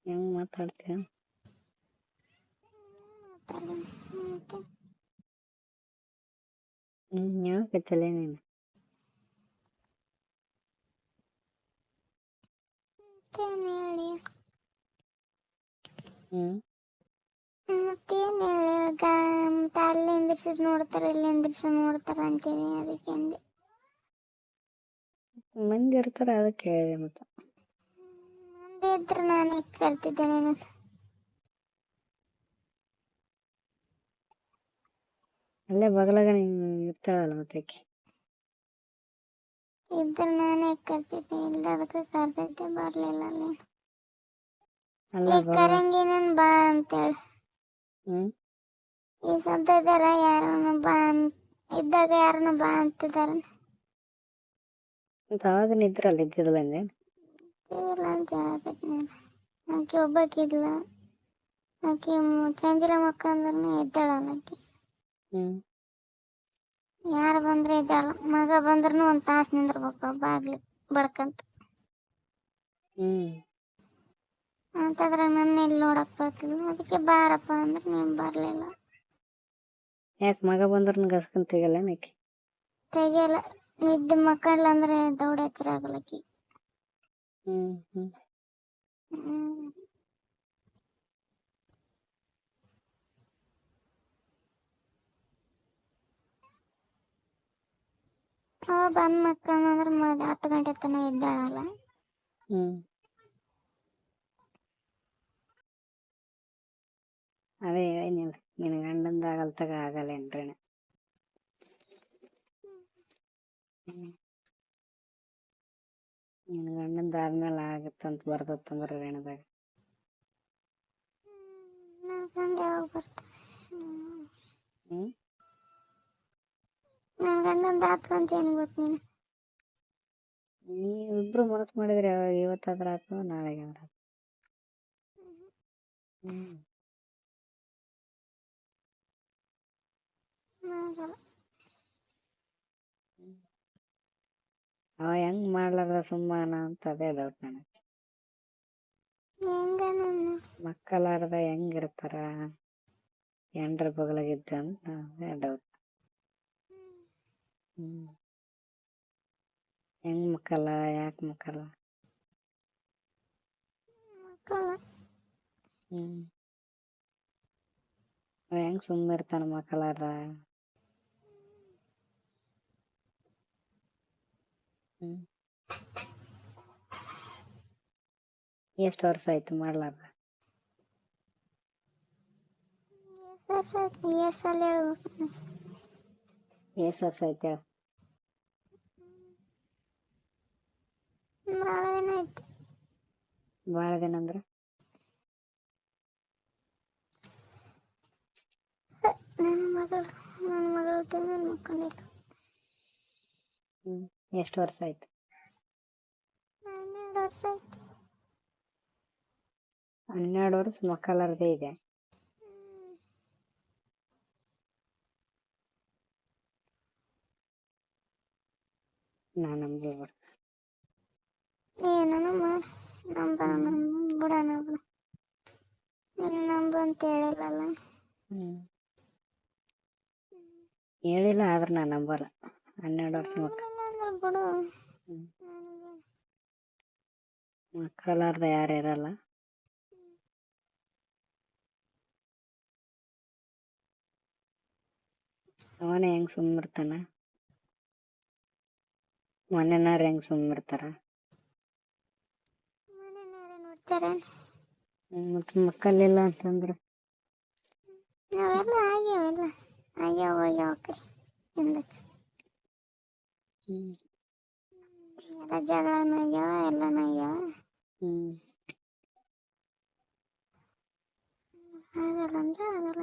ಹೆಂಗ್ ಮಾತಾಡ್ತೀಯ? ಯಾಕತ್ತಲೆ ನೀನು? ಹೇಳಿ ಹ್ಮ್ ಮತ್ತೇನು ಹೇಳಿ ಅಲ್ಲಿ ನಿಂದಿರ್ಸಿ ನೋಡ್ತಾರೆ ಇಲ್ಲಿ ನಿಂದಿರ್ಸಿ ನೋಡ್ತಾರೆ ಅಂತೀವಿ ಅದಕ್ಕೆ ಅಂದೆ. ಮಂದಿ ಇರ್ತಾರ ಅದಕ್ಕೆ ಹೇಳಿದೆ ಮತ್ತೆ. ಮುಂದೆ ಇದ್ರೆ ನಾನು ಕಲ್ತಿದ್ದೆ ನೀನು ಅಲ್ಲೇ ಬಗಲಾಗ ನೀನು ಇರ್ತಾಳಲ್ಲ ಮತ್ತೆ ಆಕಿ. ಇದ್ರೆ ನಾನೇ ಕಲ್ತಿದ್ದೆ ಇಲ್ಲ ಅದಕ್ಕೆ ಕರ್ತಿದ್ದೆ ಬರ್ಲಿಲ್ಲ ಅಲ್ಲಿ. ಅಲ್ಲ ಈ ಕರಂಗಿ ನನ್ ಬಾ ಅಂತೇಳಿ ಈ ಸದ್ಯದಾರ ಯಾರನ್ನ ಬಾ ಇದ್ದಾಗ ಯಾರನ್ನ ಬಾ ಅಂತಿದಾರ. ಅವಾಗ ನಿದ್ರಲ್ಲ ಇದ್ದಿರ್ಲಂಗೆ ಇಲ್ಲ ಅಂತ ಹೇಳಕತ್ತಿ ನಾನು. ಆಕೆ ಒಬ್ಬಾಕಿದ್ಲ ಆಕೆ ಚಂದಿರ ಮಕ್ಕ ಅಂದ್ರೂ ಇದ್ದಾಳಲ್ಲ ಆಕೆ. ಯಾರು ಬಂದ್ರೆ ಇದ್ದಾಳ ಮಗ ಬಂದ್ರೂ ಒಂದು ತಾಸು ನಿಂದಿರ್ಬೇಕು ಬಾಗ್ಲಿ ಬಡ್ಕಂತ. ಅಂತಂದ್ರೆ ನನ್ನ ಇಲ್ಲಿ ನೋಡಕ್ ಬರ್ತಿಲ್ಲ ಅದಕ್ಕೆ ಬಾರಪ್ಪ ಅಂದ್ರೆ ನೀನು ಬರಲಿಲ್ಲ. ಯಾಕೆ ಮಗ ಬಂದ್ರೂ ಗಸ್ಕೊಂಡ್ ತೆಗಲ್ಲ ಆಕಿ? ತೆಗಿಯಲ್ಲ ನಿದ್ದೆ ಮಕ್ಕಳ ಅಂದ್ರೆ ದೌಡ ಹತ್ತಿರ ಆಗಲಕ್ಕಿ. ಅವ ಬಂದ್ ಮಕ್ಕಳಂದ್ರೆ 10 ಗಂಟೆ ತನಕ ಇದ್ದಾಳಲ್ಲ. ಅದೇ ಏನಿಲ್ಲ ನಿನ್ನ ಗಂಡಂದ ಆಗಲ್ತಾಗ ಆಗಲ್ಲೇನ್ರಿ? ನಿನ್ನ ಗಂಡಂದ ಆದ್ಮೇಲೆ ಆಗತ್ತಂತ ಬರ್ತದಂದ್ರೆ ರೇಣದಾಗ. ನನ್ನ ಗಂಡ ಯಾವಾಗ ಬರ್ತಾನೆ? ನನ್ನ ಗಂಡಂದ ಆತು ಅಂತ ಏನು ಗೊತ್ತು ನೀನು? ನೀವಿಬ್ರು ಮನಸ್ಸು ಮಾಡಿದ್ರೆ ಇವತ್ತಾದ್ರೆ ಆತು ನಾಳೆಗೆ ಆದ್ರೆ ಆತು. ಅವ ಹೆಂಗ್ ಮಾಡ್ಲಾರ್ದ ಸುಮ್ಮನ ಅಂತ ಅದೇ ಡೌಟ್ ನನಗೆ. ಮಕ್ಕಳಾರ್ದ ಹೆಂಗಿರ್ತಾರ ಎಂಡ್ರ ಬಗಲಾಗಿದ್ದ ಅಂತ ಅದೇ ಡೌಟ್. ಹೆಂಗ್ ಮಕ್ಕಳ ಯಾಕೆ ಮಕ್ಕಳ? ಹೆಂಗ್ ಸುಮ್ಮನೆ ಇರ್ತಾನ ಮಕ್ಕಳಾರ? ಎಷ್ಟು ವರ್ಷ ಆಯ್ತು ಮಾಡ್ಲಾರ್ದ? ಎಷ್ಟು ವರ್ಷ ಆಯ್ತು? ಭಾಳ ದಿನ ಆಯ್ತು. ಭಾಳ ದಿನ ಅಂದ್ರೆ ನನ್ನ ಮಗಳು ತಿಂಗಳು ಮಕ್ಕಳಿಲ್ಲ. ಎಷ್ಟು ವರ್ಷ ಆಯ್ತು? 12 ವರ್ಷ ಆಯ್ತು. 12 ವರ್ಷ ಮಕ್ಕಳಾರ್ದೇ ಇದೆ. ನಾನು ನಮ್ಗೆ ಬಿಡೋಣ ನೀನು ನಂಬು ಅಂತ ಹೇಳಿಲ್ಲಲ್ಲ. ಹೇಳಿಲ್ಲ ಆದ್ರೆ ನಾನು ನಂಬಲ್ಲ. 12 ವರ್ಷ ಬಿಡು. ಮಕ್ಕಳಾರ್ದ ಯಾರು ಇರಲ್ಲ. ಅವನೇ ಹೆಂಗ್ ಸುಮ್ಮಿರ್ತಾನ? ಮನೆಯವ್ರು ಹೆಂಗ್ ಸುಮ್ಮಿರ್ತಾರ? ಮತ್ತೆ ಮಕ್ಕಳಿಲ್ಲ ಅಂತಂದ್ರೆ ಅವೆಲ್ಲ ಆಗ್ಯಾವಲ್ಲ ಆಗ್ಯಾವ ಹಿಂದಕ್ಕೆ ಎಲ್ಲ ಜಗಳನೂ ಆಗ್ಯಾವ ಎಲ್ಲನೂ ಆಗ್ಯಾವ. ಆಗಲ್ಲ ಅಂದ್ರೆ ಆಗಲ್ಲ.